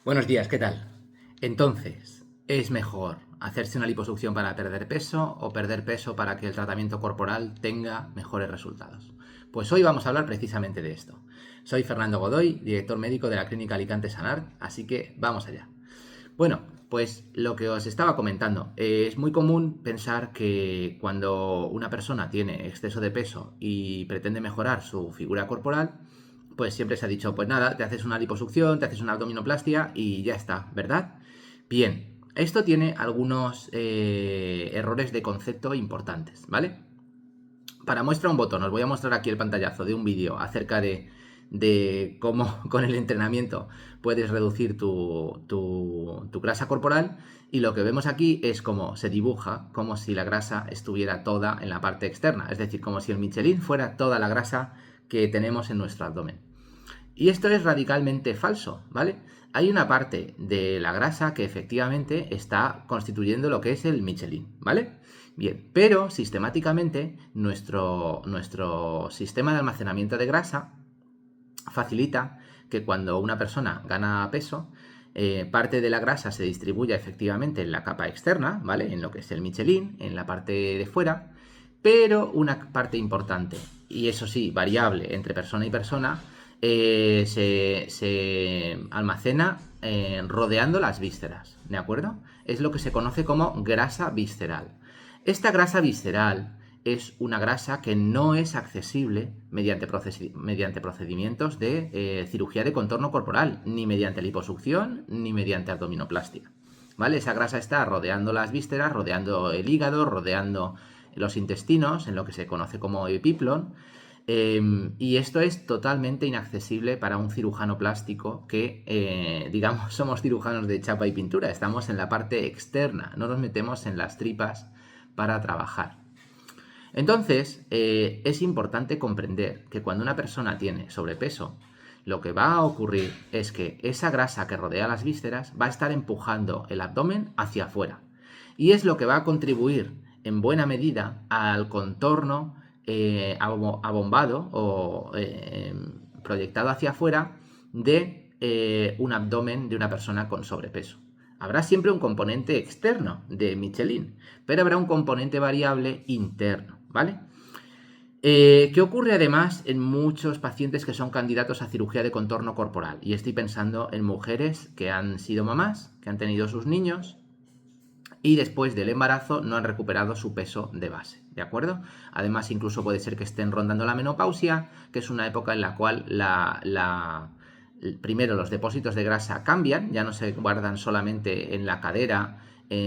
Buenos días, ¿qué tal? Entonces, ¿es mejor hacerse una liposucción para perder peso o perder peso para que el tratamiento corporal tenga mejores resultados? Pues hoy vamos a hablar precisamente de esto. Soy Fernando Godoy, director médico de la Clínica Alicante Sanart, así que vamos allá. Bueno, pues lo que os estaba comentando, es muy común pensar que cuando una persona tiene exceso de peso y pretende mejorar su figura corporal, pues siempre se ha dicho, pues nada, te haces una liposucción, te haces una abdominoplastia y ya está, ¿verdad? Bien, esto tiene algunos errores de concepto importantes, ¿vale? Para muestra un botón, os voy a mostrar aquí el pantallazo de un vídeo acerca de cómo con el entrenamiento puedes reducir tu grasa corporal, y lo que vemos aquí es cómo se dibuja como si la grasa estuviera toda en la parte externa, es decir, como si el Michelin fuera toda la grasa que tenemos en nuestro abdomen. Y esto es radicalmente falso, ¿vale? Hay una parte de la grasa que efectivamente está constituyendo lo que es el Michelin, ¿vale? Bien, pero sistemáticamente nuestro sistema de almacenamiento de grasa facilita que cuando una persona gana peso, parte de la grasa se distribuya efectivamente en la capa externa, ¿vale? En lo que es el Michelin, en la parte de fuera, pero una parte importante, y eso sí, variable entre persona y persona, se almacena rodeando las vísceras, ¿de acuerdo? Es lo que se conoce como grasa visceral. Esta grasa visceral es una grasa que no es accesible mediante procedimientos de cirugía de contorno corporal, ni mediante liposucción, ni mediante abdominoplastia. ¿Vale? Esa grasa está rodeando las vísceras, rodeando el hígado, rodeando los intestinos, en lo que se conoce como epiplon, y esto es totalmente inaccesible para un cirujano plástico que, digamos, somos cirujanos de chapa y pintura, estamos en la parte externa, no nos metemos en las tripas para trabajar. Entonces, es importante comprender que cuando una persona tiene sobrepeso, lo que va a ocurrir es que esa grasa que rodea las vísceras va a estar empujando el abdomen hacia afuera. Y es lo que va a contribuir en buena medida al contorno abombado o proyectado hacia afuera de un abdomen de una persona con sobrepeso. Habrá siempre un componente externo de Michelin, pero habrá un componente variable interno, ¿vale? ¿Qué ocurre además en muchos pacientes que son candidatos a cirugía de contorno corporal? Y estoy pensando en mujeres que han sido mamás, que han tenido sus niños y después del embarazo no han recuperado su peso de base, ¿de acuerdo? Además, incluso puede ser que estén rondando la menopausia, que es una época en la cual primero los depósitos de grasa cambian, ya no se guardan solamente en la cadera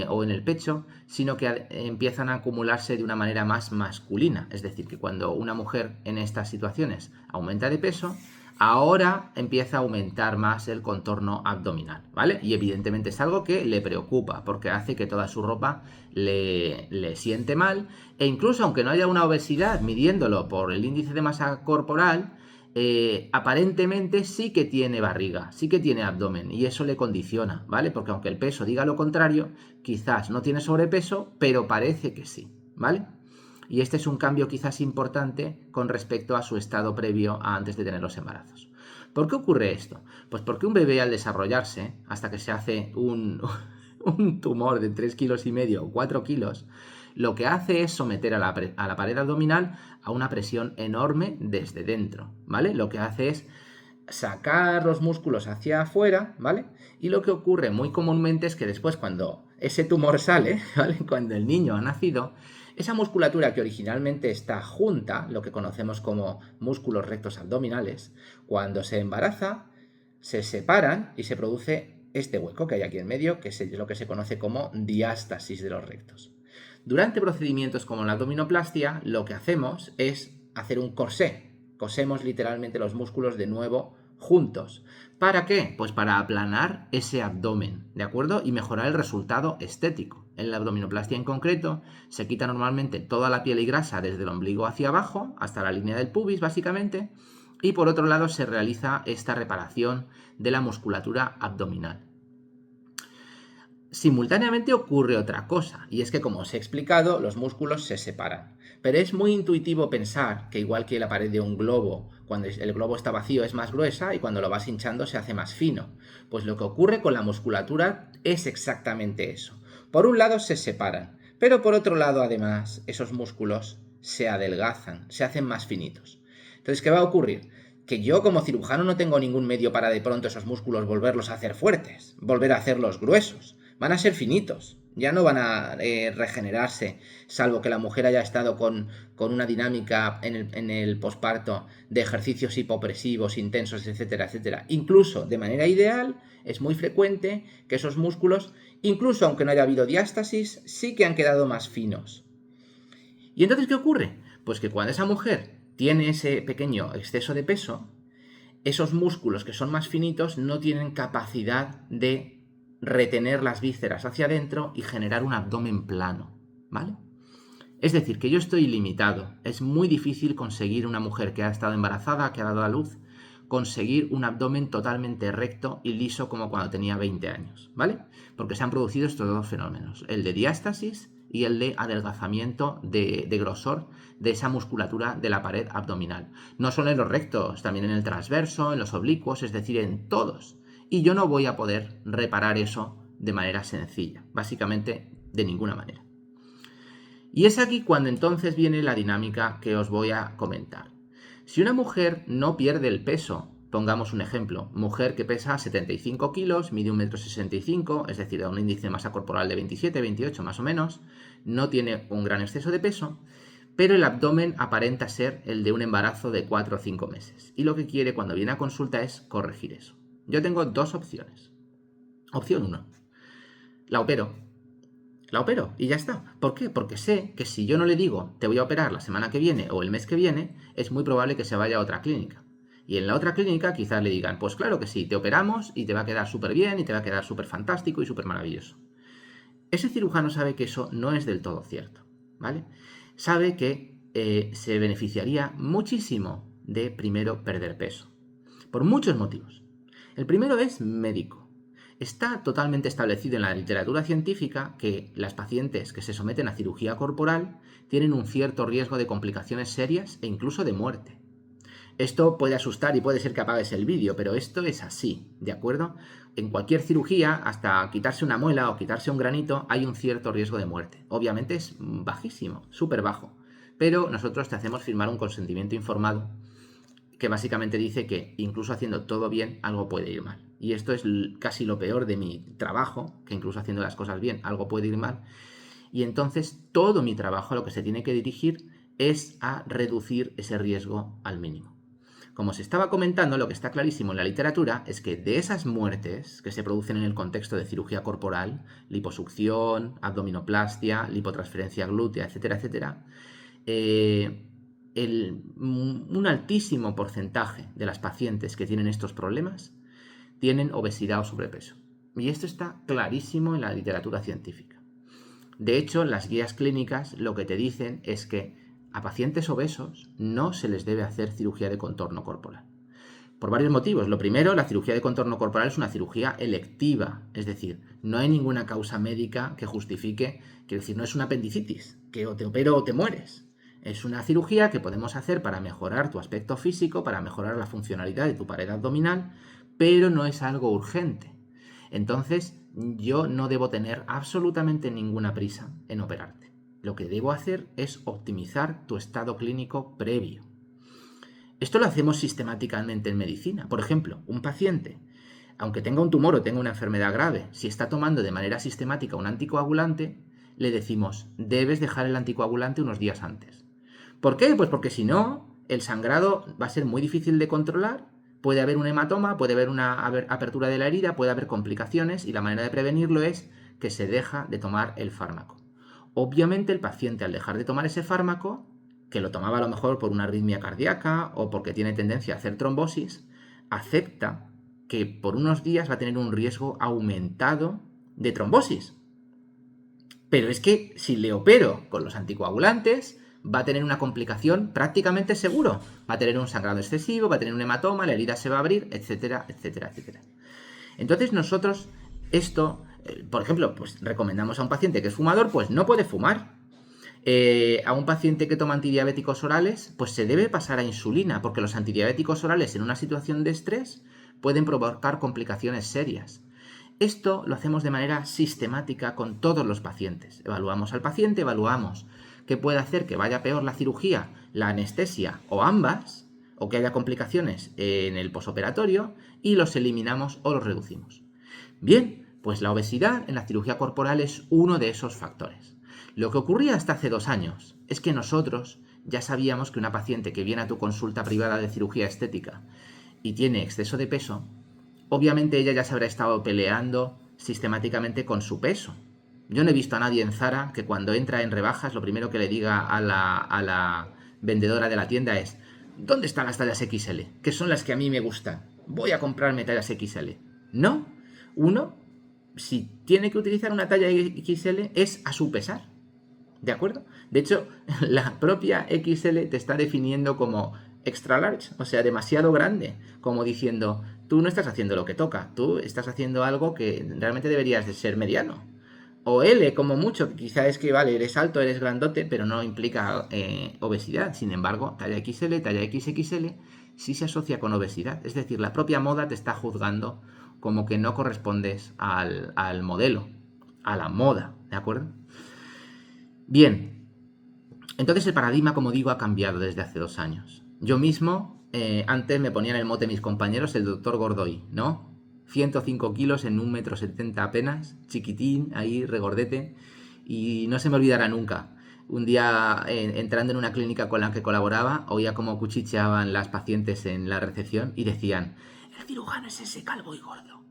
o en el pecho, sino que empiezan a acumularse de una manera más masculina. Es decir, que cuando una mujer en estas situaciones aumenta de peso, ahora empieza a aumentar más el contorno abdominal, ¿vale? Y evidentemente es algo que le preocupa porque hace que toda su ropa le siente mal, e incluso aunque no haya una obesidad, midiéndolo por el índice de masa corporal, aparentemente sí que tiene barriga, sí que tiene abdomen, y eso le condiciona, ¿vale? Porque aunque el peso diga lo contrario, quizás no tiene sobrepeso, pero parece que sí, ¿vale? Y este es un cambio quizás importante con respecto a su estado previo a antes de tener los embarazos. ¿Por qué ocurre esto? Pues porque un bebé al desarrollarse, hasta que se hace un tumor de 3,5 kilos o 4 kilos, lo que hace es someter a la pared abdominal a una presión enorme desde dentro, ¿vale? Lo que hace es sacar los músculos hacia afuera, ¿vale? Y lo que ocurre muy comúnmente es que después, cuando ese tumor sale, ¿vale? Cuando el niño ha nacido, esa musculatura que originalmente está junta, lo que conocemos como músculos rectos abdominales, cuando se embaraza, se separan y se produce este hueco que hay aquí en medio, que es lo que se conoce como diástasis de los rectos. Durante procedimientos como la abdominoplastia, lo que hacemos es hacer un corsé. Cosemos literalmente los músculos de nuevo juntos. ¿Para qué? Pues para aplanar ese abdomen, ¿de acuerdo? Y mejorar el resultado estético. En la abdominoplastia en concreto, se quita normalmente toda la piel y grasa desde el ombligo hacia abajo, hasta la línea del pubis, básicamente, y por otro lado se realiza esta reparación de la musculatura abdominal. Simultáneamente ocurre otra cosa, y es que, como os he explicado, los músculos se separan. Pero es muy intuitivo pensar que, igual que la pared de un globo, Cuando el globo está vacío es más gruesa y cuando lo vas hinchando se hace más fino. Pues lo que ocurre con la musculatura es exactamente eso. Por un lado se separan, pero por otro lado además esos músculos se adelgazan, se hacen más finitos. Entonces, ¿qué va a ocurrir? Que yo como cirujano no tengo ningún medio para de pronto esos músculos volverlos a hacer fuertes, volver a hacerlos gruesos. Van a ser finitos, ya no van a regenerarse, salvo que la mujer haya estado con una dinámica en el posparto de ejercicios hipopresivos, intensos, etcétera, etcétera. Incluso de manera ideal, es muy frecuente que esos músculos, incluso aunque no haya habido diástasis, sí que han quedado más finos. ¿Y entonces qué ocurre? Pues que cuando esa mujer tiene ese pequeño exceso de peso, esos músculos que son más finitos no tienen capacidad de retener las vísceras hacia adentro y generar un abdomen plano, ¿vale? Es decir, que yo estoy limitado. Es muy difícil conseguir una mujer que ha estado embarazada, que ha dado a luz, conseguir un abdomen totalmente recto y liso como cuando tenía 20 años, ¿vale? Porque se han producido estos dos fenómenos, el de diástasis y el de adelgazamiento de grosor de esa musculatura de la pared abdominal. No solo en los rectos, también en el transverso, en los oblicuos, es decir, en todos. Y yo no voy a poder reparar eso de manera sencilla, básicamente de ninguna manera. Y es aquí cuando entonces viene la dinámica que os voy a comentar. Si una mujer no pierde el peso, pongamos un ejemplo, mujer que pesa 75 kilos, mide 1,65 m, es decir, da un índice de masa corporal de 27, 28 más o menos, no tiene un gran exceso de peso, pero el abdomen aparenta ser el de un embarazo de 4 o 5 meses. Y lo que quiere cuando viene a consulta es corregir eso. Yo tengo dos opciones. Opción 1. La opero y ya está. ¿Por qué? Porque sé que si yo no le digo te voy a operar la semana que viene o el mes que viene, es muy probable que se vaya a otra clínica. Y en la otra clínica quizás le digan, pues claro que sí, te operamos y te va a quedar súper bien y te va a quedar súper fantástico y súper maravilloso. Ese cirujano sabe que eso no es del todo cierto, ¿vale? Sabe que se beneficiaría muchísimo de primero perder peso. Por muchos motivos. El primero es médico. Está totalmente establecido en la literatura científica que las pacientes que se someten a cirugía corporal tienen un cierto riesgo de complicaciones serias e incluso de muerte. Esto puede asustar y puede ser que apagues el vídeo, pero esto es así, ¿de acuerdo? En cualquier cirugía, hasta quitarse una muela o quitarse un granito, hay un cierto riesgo de muerte. Obviamente es bajísimo, súper bajo, pero nosotros te hacemos firmar un consentimiento informado que básicamente dice que incluso haciendo todo bien, algo puede ir mal. Y esto es casi lo peor de mi trabajo, que incluso haciendo las cosas bien, algo puede ir mal. Y entonces todo mi trabajo a lo que se tiene que dirigir es a reducir ese riesgo al mínimo. Como se estaba comentando, lo que está clarísimo en la literatura es que de esas muertes que se producen en el contexto de cirugía corporal, liposucción, abdominoplastia, lipotransferencia glútea, etcétera, etcétera, un altísimo porcentaje de las pacientes que tienen estos problemas tienen obesidad o sobrepeso. Y esto está clarísimo en la literatura científica. De hecho, las guías clínicas lo que te dicen es que a pacientes obesos no se les debe hacer cirugía de contorno corporal. Por varios motivos. Lo primero, la cirugía de contorno corporal es una cirugía electiva, es decir, no hay ninguna causa médica que justifique, quiero decir, no es una apendicitis, que o te opero o te mueres. Es una cirugía que podemos hacer para mejorar tu aspecto físico, para mejorar la funcionalidad de tu pared abdominal, pero no es algo urgente. Entonces, yo no debo tener absolutamente ninguna prisa en operarte. Lo que debo hacer es optimizar tu estado clínico previo. Esto lo hacemos sistemáticamente en medicina. Por ejemplo, un paciente, aunque tenga un tumor o tenga una enfermedad grave, si está tomando de manera sistemática un anticoagulante, le decimos, debes dejar el anticoagulante unos días antes. ¿Por qué? Pues porque si no, el sangrado va a ser muy difícil de controlar, puede haber un hematoma, puede haber una apertura de la herida, puede haber complicaciones y la manera de prevenirlo es que se deja de tomar el fármaco. Obviamente el paciente al dejar de tomar ese fármaco, que lo tomaba a lo mejor por una arritmia cardíaca o porque tiene tendencia a hacer trombosis, acepta que por unos días va a tener un riesgo aumentado de trombosis. Pero es que si le opero con los anticoagulantes, va a tener una complicación prácticamente seguro. Va a tener un sangrado excesivo, va a tener un hematoma, la herida se va a abrir, etcétera, etcétera, etcétera. Entonces nosotros esto, por ejemplo, pues recomendamos a un paciente que es fumador, pues no puede fumar. A un paciente que toma antidiabéticos orales, pues se debe pasar a insulina, porque los antidiabéticos orales en una situación de estrés pueden provocar complicaciones serias. Esto lo hacemos de manera sistemática con todos los pacientes. Evaluamos al paciente, evaluamos qué puede hacer que vaya peor la cirugía, la anestesia o ambas, o que haya complicaciones en el posoperatorio, y los eliminamos o los reducimos. Bien, pues la obesidad en la cirugía corporal es uno de esos factores. Lo que ocurría hasta hace 2 años es que nosotros ya sabíamos que una paciente que viene a tu consulta privada de cirugía estética y tiene exceso de peso, obviamente ella ya se habrá estado peleando sistemáticamente con su peso. Yo no he visto a nadie en Zara que cuando entra en rebajas lo primero que le diga a la vendedora de la tienda es: ¿dónde están las tallas XL? Que son las que a mí me gustan. Voy a comprarme tallas XL. No, uno, si tiene que utilizar una talla XL es a su pesar. ¿De acuerdo? De hecho, la propia XL te está definiendo como extra large, o sea, demasiado grande, como diciendo, tú no estás haciendo lo que toca, tú estás haciendo algo que realmente deberías de ser mediano. O L, como mucho, quizá es que, vale, eres alto, eres grandote, pero no implica obesidad. Sin embargo, talla XL, talla XXL, sí se asocia con obesidad. Es decir, la propia moda te está juzgando como que no correspondes al modelo, a la moda, ¿de acuerdo? Bien, entonces el paradigma, como digo, ha cambiado desde hace 2 años. Yo mismo, antes me ponían el mote mis compañeros el doctor Gordoy, ¿no? 105 kilos en 1,70 m apenas, chiquitín, ahí, regordete, y no se me olvidará nunca. Un día, entrando en una clínica con la que colaboraba, oía cómo cuchicheaban las pacientes en la recepción y decían: el cirujano es ese calvo y gordo.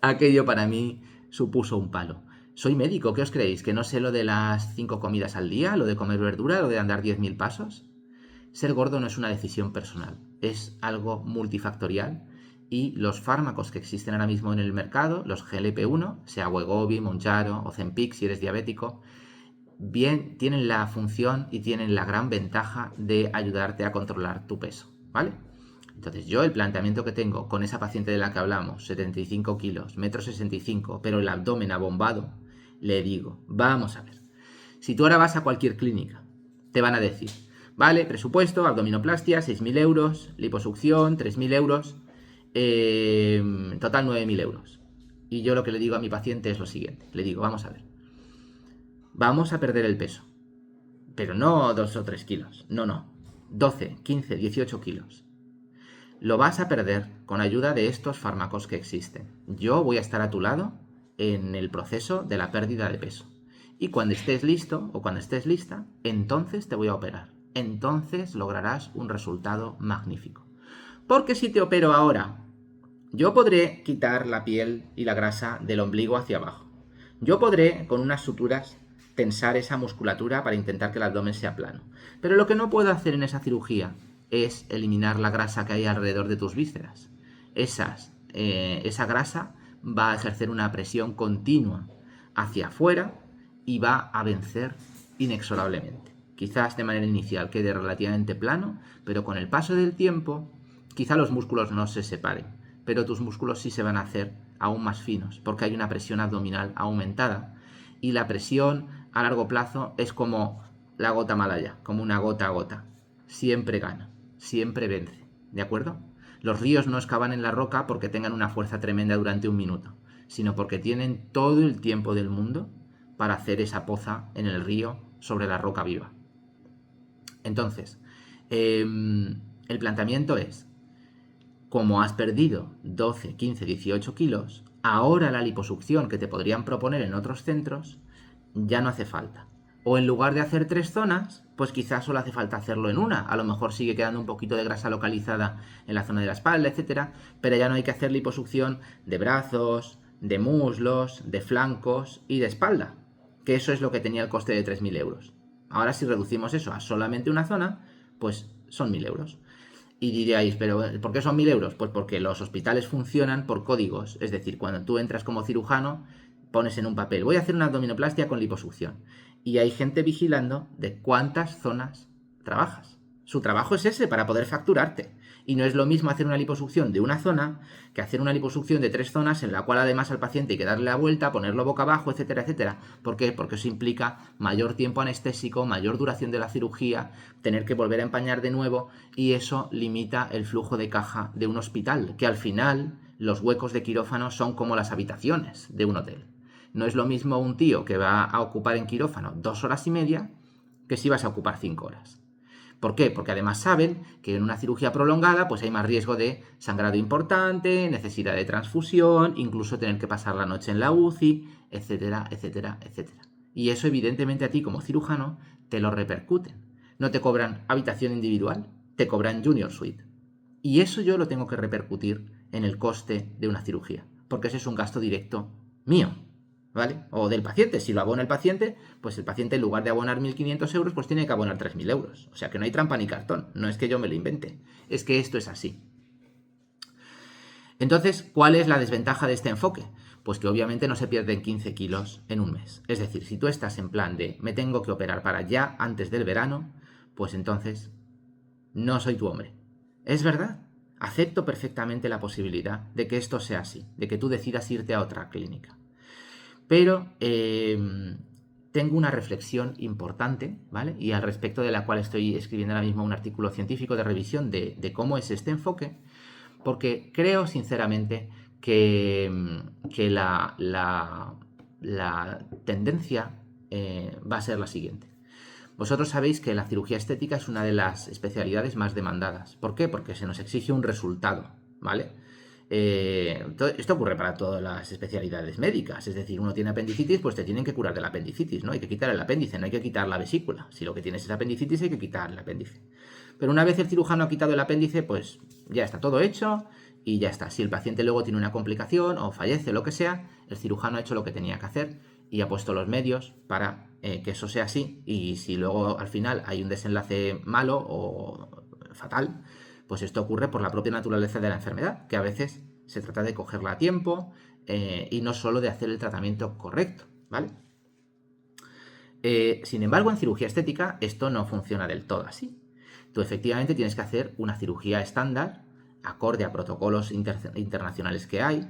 Aquello para mí supuso un palo. Soy médico, ¿qué os creéis? ¿Que no sé lo de las 5 comidas al día, lo de comer verdura, lo de andar 10.000 pasos? Ser gordo no es una decisión personal, es algo multifactorial, y los fármacos que existen ahora mismo en el mercado, los GLP-1, sea Wegovy, Mounjaro, Ozempic si eres diabético, bien tienen la función y tienen la gran ventaja de ayudarte a controlar tu peso, ¿vale? Entonces yo el planteamiento que tengo con esa paciente de la que hablamos, 75 kilos, 1,65 m, pero el abdomen abombado, le digo, vamos a ver, si tú ahora vas a cualquier clínica, te van a decir, vale, presupuesto, abdominoplastia, 6.000 euros, liposucción, 3.000 euros, total 9.000 euros. Y yo lo que le digo a mi paciente es lo siguiente, le digo, vamos a ver, vamos a perder el peso, pero no 2 o 3 kilos, no, 12, 15, 18 kilos. Lo vas a perder con ayuda de estos fármacos que existen. Yo voy a estar a tu lado en el proceso de la pérdida de peso. Y cuando estés listo o cuando estés lista, entonces te voy a operar. Entonces lograrás un resultado magnífico. Porque si te opero ahora, yo podré quitar la piel y la grasa del ombligo hacia abajo. Yo podré, con unas suturas, tensar esa musculatura para intentar que el abdomen sea plano. Pero lo que no puedo hacer en esa cirugía es eliminar la grasa que hay alrededor de tus vísceras. Esa grasa va a ejercer una presión continua hacia afuera y va a vencer inexorablemente. Quizás de manera inicial quede relativamente plano, pero con el paso del tiempo, quizá los músculos no se separen, pero tus músculos sí se van a hacer aún más finos, porque hay una presión abdominal aumentada, y la presión a largo plazo es como la gota malaya, como una gota a gota. Siempre gana, siempre vence, ¿de acuerdo? Los ríos no excavan en la roca porque tengan una fuerza tremenda durante 1 minuto, sino porque tienen todo el tiempo del mundo para hacer esa poza en el río sobre la roca viva. Entonces, el planteamiento es, como has perdido 12, 15, 18 kilos, ahora la liposucción que te podrían proponer en otros centros ya no hace falta. O en lugar de hacer 3 zonas, pues quizás solo hace falta hacerlo en una. A lo mejor sigue quedando un poquito de grasa localizada en la zona de la espalda, etcétera, pero ya no hay que hacer liposucción de brazos, de muslos, de flancos y de espalda, que eso es lo que tenía el coste de 3.000 euros. Ahora si reducimos eso a solamente una zona, pues son 1.000 euros. Y diríais, ¿pero por qué son 1.000 euros? Pues porque los hospitales funcionan por códigos. Es decir, cuando tú entras como cirujano, pones en un papel, voy a hacer una abdominoplastia con liposucción. Y hay gente vigilando de cuántas zonas trabajas. Su trabajo es ese, para poder facturarte. Y no es lo mismo hacer una liposucción de una zona que hacer una liposucción de 3 zonas en la cual además al paciente hay que darle la vuelta, ponerlo boca abajo, etcétera, etcétera. ¿Por qué? Porque eso implica mayor tiempo anestésico, mayor duración de la cirugía, tener que volver a empañar de nuevo y eso limita el flujo de caja de un hospital, que al final los huecos de quirófano son como las habitaciones de un hotel. No es lo mismo un tío que va a ocupar en quirófano 2 horas y media que si vas a ocupar 5 horas. ¿Por qué? Porque además saben que en una cirugía prolongada pues hay más riesgo de sangrado importante, necesidad de transfusión, incluso tener que pasar la noche en la UCI, etcétera, etcétera, etcétera. Y eso evidentemente a ti como cirujano te lo repercuten. No te cobran habitación individual, te cobran junior suite. Y eso yo lo tengo que repercutir en el coste de una cirugía, porque ese es un gasto directo mío, ¿vale? O del paciente. Si lo abona el paciente, pues el paciente en lugar de abonar 1.500 euros, pues tiene que abonar 3.000 euros. O sea que no hay trampa ni cartón. No es que yo me lo invente. Es que esto es así. Entonces, ¿cuál es la desventaja de este enfoque? Pues que obviamente no se pierden 15 kilos en un mes. Es decir, si tú estás en plan de me tengo que operar para ya antes del verano, pues entonces no soy tu hombre. Es verdad. Acepto perfectamente la posibilidad de que esto sea así, de que tú decidas irte a otra clínica. Pero tengo una reflexión importante, ¿vale? Y al respecto de la cual estoy escribiendo ahora mismo un artículo científico de revisión de cómo es este enfoque, porque creo sinceramente que la tendencia va a ser la siguiente. Vosotros sabéis que la cirugía estética es una de las especialidades más demandadas. ¿Por qué? Porque se nos exige un resultado, ¿vale? Esto ocurre para todas las especialidades médicas, es decir, uno tiene apendicitis, pues te tienen que curar del apendicitis, ¿no? Hay que quitar el apéndice, no hay que quitar la vesícula. Si lo que tienes es apendicitis, hay que quitar el apéndice. Pero una vez el cirujano ha quitado el apéndice, pues ya está todo hecho y ya está. Si el paciente luego tiene una complicación o fallece o lo que sea, el cirujano ha hecho lo que tenía que hacer y ha puesto los medios para que eso sea así. Y si luego al final hay un desenlace malo o fatal, pues esto ocurre por la propia naturaleza de la enfermedad, que a veces se trata de cogerla a tiempo y no solo de hacer el tratamiento correcto, ¿vale? Sin embargo, en cirugía estética esto no funciona del todo así. Tú efectivamente tienes que hacer una cirugía estándar, acorde a protocolos internacionales que hay,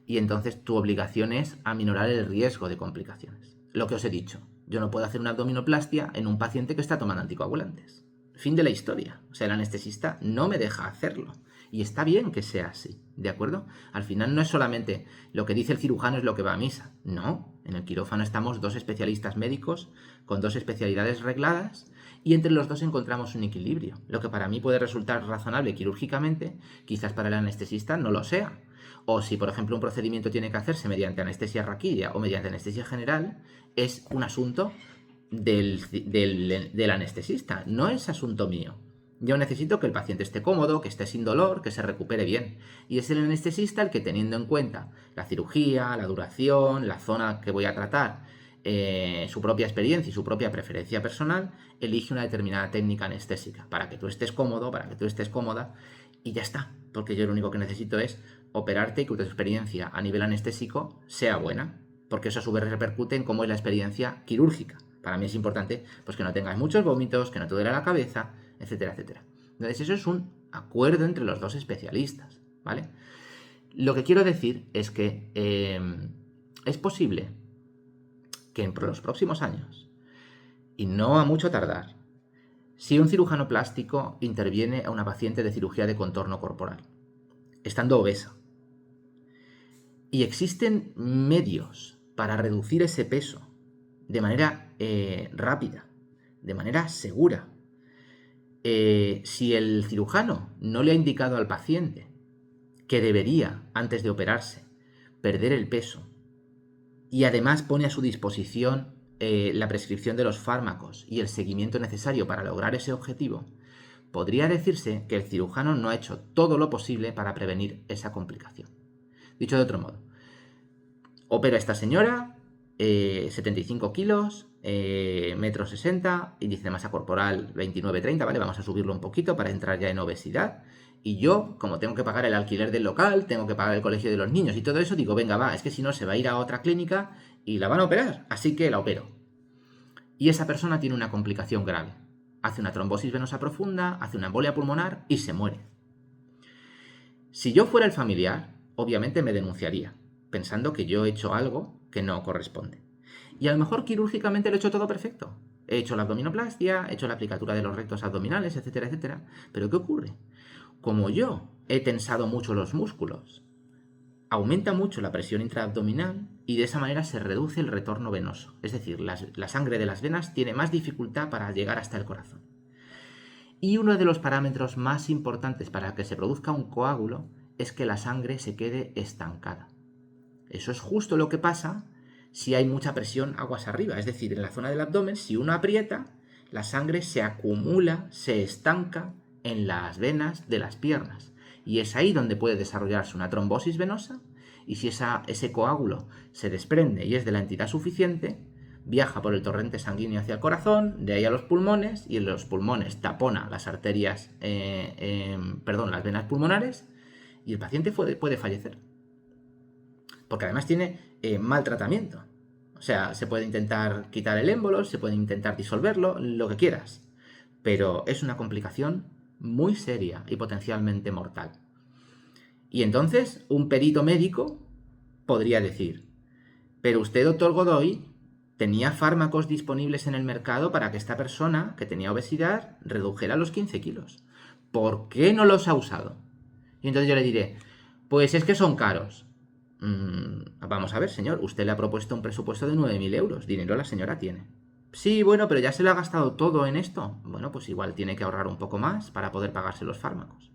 y entonces tu obligación es aminorar el riesgo de complicaciones. Lo que os he dicho, yo no puedo hacer una abdominoplastia en un paciente que está tomando anticoagulantes. Fin de la historia. O sea, el anestesista no me deja hacerlo. Y está bien que sea así, ¿de acuerdo? Al final no es solamente lo que dice el cirujano es lo que va a misa. No, en el quirófano estamos 2 especialistas médicos con 2 especialidades regladas y entre los 2 encontramos un equilibrio. Lo que para mí puede resultar razonable quirúrgicamente, quizás para el anestesista no lo sea. O si, por ejemplo, un procedimiento tiene que hacerse mediante anestesia raquídea o mediante anestesia general, es un asunto del anestesista, no es asunto mío. Yo necesito que el paciente esté cómodo, que esté sin dolor, que se recupere bien. Y es el anestesista el que, teniendo en cuenta la cirugía, la duración, la zona que voy a tratar, su propia experiencia y su propia preferencia personal, elige una determinada técnica anestésica para que tú estés cómodo, para que tú estés cómoda y ya está. Porque yo lo único que necesito es operarte y que tu experiencia a nivel anestésico sea buena, porque eso a su vez repercute en cómo es la experiencia quirúrgica. Para mí es importante pues, que no tengas muchos vómitos, que no te duele la cabeza, etcétera, etcétera. Entonces eso es un acuerdo entre los 2 especialistas, ¿vale? Lo que quiero decir es que es posible que en los próximos años, y no a mucho tardar, si un cirujano plástico interviene a una paciente de cirugía de contorno corporal, estando obesa, y existen medios para reducir ese peso de manera rápida, de manera segura, si el cirujano no le ha indicado al paciente que debería, antes de operarse, perder el peso y además pone a su disposición la prescripción de los fármacos y el seguimiento necesario para lograr ese objetivo, podría decirse que el cirujano no ha hecho todo lo posible para prevenir esa complicación. Dicho de otro modo, opera a esta señora, 75 kilos, metro 60, índice de masa corporal 29-30, ¿vale? Vamos a subirlo un poquito para entrar ya en obesidad. Y yo, como tengo que pagar el alquiler del local, tengo que pagar el colegio de los niños y todo eso, digo, venga, va, es que si no se va a ir a otra clínica y la van a operar, así que la opero. Y esa persona tiene una complicación grave. Hace una trombosis venosa profunda, hace una embolia pulmonar y se muere. Si yo fuera el familiar, obviamente me denunciaría, pensando que yo he hecho algo que no corresponde. Y a lo mejor quirúrgicamente lo he hecho todo perfecto. He hecho la abdominoplastia, he hecho la aplicatura de los rectos abdominales, etcétera, etcétera. Pero ¿qué ocurre? Como yo he tensado mucho los músculos, aumenta mucho la presión intraabdominal y de esa manera se reduce el retorno venoso. Es decir, la sangre de las venas tiene más dificultad para llegar hasta el corazón. Y uno de los parámetros más importantes para que se produzca un coágulo es que la sangre se quede estancada. Eso es justo lo que pasa si hay mucha presión aguas arriba. Es decir, en la zona del abdomen, si uno aprieta, la sangre se acumula, se estanca en las venas de las piernas. Y es ahí donde puede desarrollarse una trombosis venosa. Y si ese coágulo se desprende y es de la entidad suficiente, viaja por el torrente sanguíneo hacia el corazón, de ahí a los pulmones, y en los pulmones tapona las arterias, las venas pulmonares, y el paciente puede fallecer. Porque además tiene mal tratamiento. O sea, se puede intentar quitar el émbolo, se puede intentar disolverlo, lo que quieras. Pero es una complicación muy seria y potencialmente mortal. Y entonces un perito médico podría decir, pero usted, doctor Godoy, tenía fármacos disponibles en el mercado para que esta persona que tenía obesidad redujera los 15 kilos. ¿Por qué no los ha usado? Y entonces yo le diré, pues es que son caros. Vamos a ver, señor, usted le ha propuesto un presupuesto de 9.000 euros. Dinero la señora tiene. Sí, bueno, pero ya se lo ha gastado todo en esto. Bueno, pues igual tiene que ahorrar un poco más para poder pagarse los fármacos.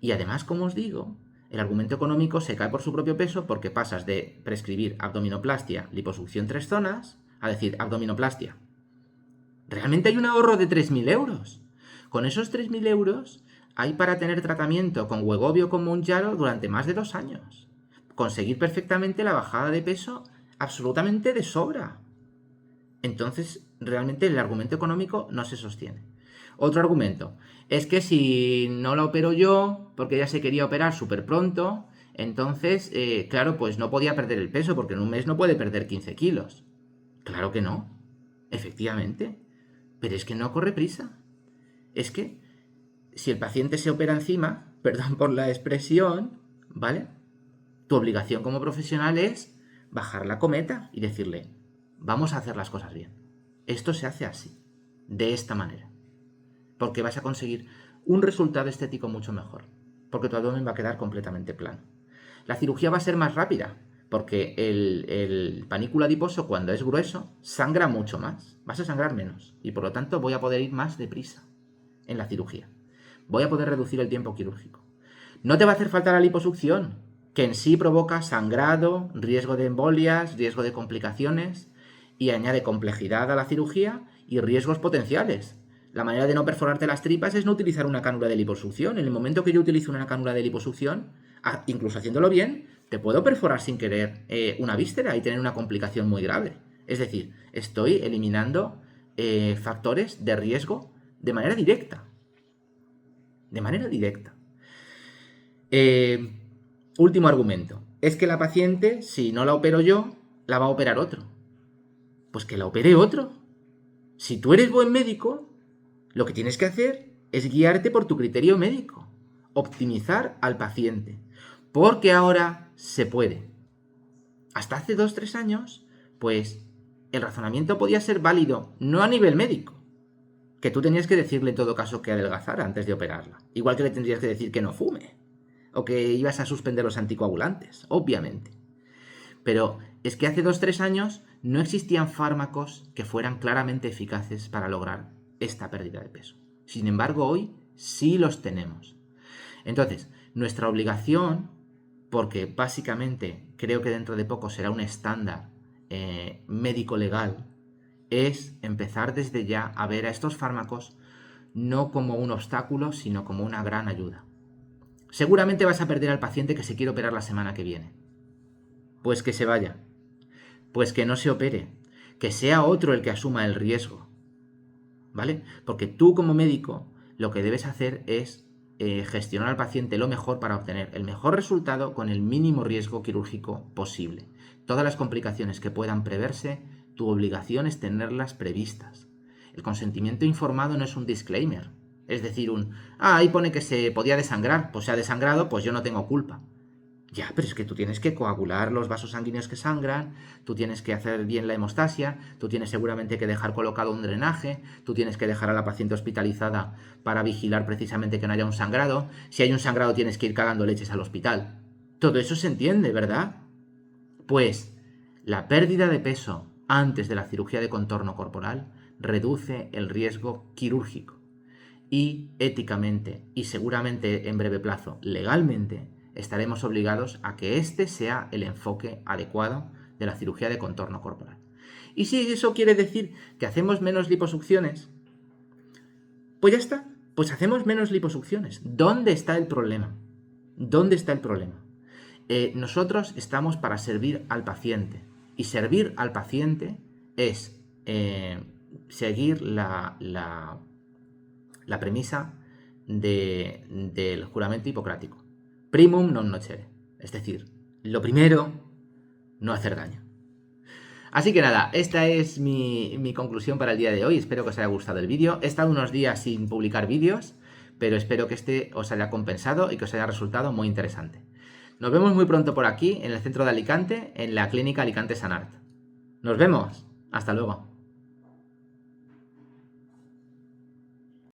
Y además, como os digo, el argumento económico se cae por su propio peso porque pasas de prescribir abdominoplastia, liposucción 3 zonas, a decir abdominoplastia. Realmente hay un ahorro de 3.000 euros. Con esos 3.000 euros hay para tener tratamiento con Wegovy o con Mounjaro durante más de 2 años. Conseguir perfectamente la bajada de peso absolutamente de sobra. Entonces, realmente el argumento económico no se sostiene. Otro argumento es que si no la opero yo, porque ella se quería operar súper pronto, entonces, claro, pues no podía perder el peso, porque en un mes no puede perder 15 kilos. Claro que no, efectivamente, pero es que no corre prisa. Es que si el paciente se opera encima, perdón por la expresión, ¿vale? Tu obligación como profesional es bajar la cometa y decirle, vamos a hacer las cosas bien. Esto se hace así, de esta manera. Porque vas a conseguir un resultado estético mucho mejor. Porque tu abdomen va a quedar completamente plano. La cirugía va a ser más rápida. Porque el panículo adiposo, cuando es grueso, sangra mucho más. Vas a sangrar menos. Y por lo tanto voy a poder ir más deprisa en la cirugía. Voy a poder reducir el tiempo quirúrgico. No te va a hacer falta la liposucción, que en sí provoca sangrado, riesgo de embolias, riesgo de complicaciones y añade complejidad a la cirugía y riesgos potenciales. La manera de no perforarte las tripas es no utilizar una cánula de liposucción. En el momento que yo utilizo una cánula de liposucción, incluso haciéndolo bien, te puedo perforar sin querer una víscera y tener una complicación muy grave. Es decir, estoy eliminando factores de riesgo de manera directa. De manera directa. Último argumento. Es que la paciente, si no la opero yo, la va a operar otro. Pues que la opere otro. Si tú eres buen médico, lo que tienes que hacer es guiarte por tu criterio médico. Optimizar al paciente. Porque ahora se puede. Hasta hace 2-3 años, pues el razonamiento podía ser válido, no a nivel médico. Que tú tenías que decirle en todo caso que adelgazara antes de operarla. Igual que le tendrías que decir que no fume. O que ibas a suspender los anticoagulantes, obviamente. Pero es que hace 2-3 años no existían fármacos que fueran claramente eficaces para lograr esta pérdida de peso. Sin embargo, hoy sí los tenemos. Entonces, nuestra obligación, porque básicamente creo que dentro de poco será un estándar médico-legal, es empezar desde ya a ver a estos fármacos no como un obstáculo, sino como una gran ayuda. Seguramente vas a perder al paciente que se quiere operar la semana que viene. Pues que se vaya. Pues que no se opere. Que sea otro el que asuma el riesgo. ¿Vale? Porque tú como médico lo que debes hacer es gestionar al paciente lo mejor para obtener el mejor resultado con el mínimo riesgo quirúrgico posible. Todas las complicaciones que puedan preverse, tu obligación es tenerlas previstas. El consentimiento informado no es un disclaimer. Es decir, ahí pone que se podía desangrar, pues se ha desangrado, pues yo no tengo culpa. Ya, pero es que tú tienes que coagular los vasos sanguíneos que sangran, tú tienes que hacer bien la hemostasia, tú tienes seguramente que dejar colocado un drenaje, tú tienes que dejar a la paciente hospitalizada para vigilar precisamente que no haya un sangrado. Si hay un sangrado tienes que ir cagando leches al hospital. Todo eso se entiende, ¿verdad? Pues la pérdida de peso antes de la cirugía de contorno corporal reduce el riesgo quirúrgico. Y éticamente, y seguramente en breve plazo legalmente, estaremos obligados a que este sea el enfoque adecuado de la cirugía de contorno corporal. Y si eso quiere decir que hacemos menos liposucciones, pues ya está, pues hacemos menos liposucciones. ¿Dónde está el problema? ¿Dónde está el problema? Nosotros estamos para servir al paciente. Y servir al paciente es seguir la premisa del juramento hipocrático. Primum non nocere. Es decir, lo primero, no hacer daño. Así que nada, esta es mi conclusión para el día de hoy. Espero que os haya gustado el vídeo. He estado unos días sin publicar vídeos, pero espero que este os haya compensado y que os haya resultado muy interesante. Nos vemos muy pronto por aquí, en el centro de Alicante, en la clínica Alicante Sanart. Nos vemos. Hasta luego.